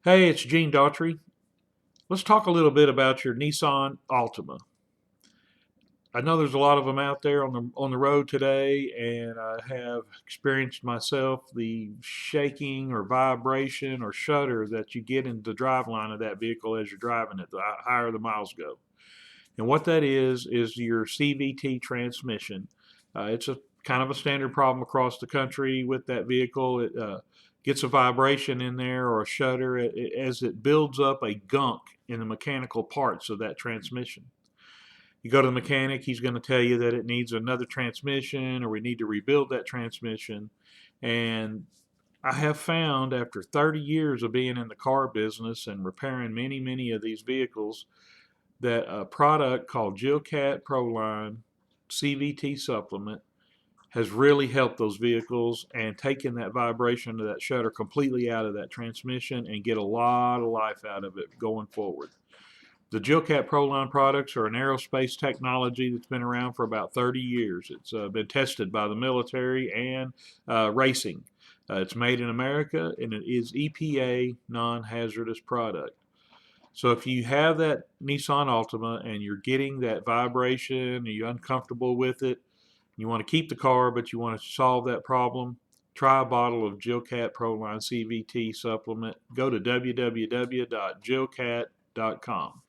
Hey, it's Gene Daughtry. Let's talk a little bit about your Nissan Altima. I know there's a lot of them out there on the road today, and I have experienced myself the shaking or vibration or shudder that you get in the drive line of that vehicle as you're driving it, the higher the miles go. And what that is your CVT transmission. It's a kind of a standard problem across the country with that vehicle. It gets a vibration in there or a shudder as it builds up a gunk in the mechanical parts of that transmission. You go to the mechanic, he's going to tell you that it needs another transmission or we need to rebuild that transmission. And I have found after 30 years of being in the car business and repairing many of these vehicles that a product called Jilcat Proline CVT Supplement has really helped those vehicles and taken that vibration of that shudder completely out of that transmission and get a lot of life out of it going forward. The Jilcat Proline products are an aerospace technology that's been around for about 30 years. It's been tested by the military and racing. It's made in America and it is EPA non-hazardous product. So if you have that Nissan Altima and you're getting that vibration and you're uncomfortable with it, you want to keep the car but you want to solve that problem, try a bottle of Jilcat Proline CVT supplement. Go to www.jilcat.com.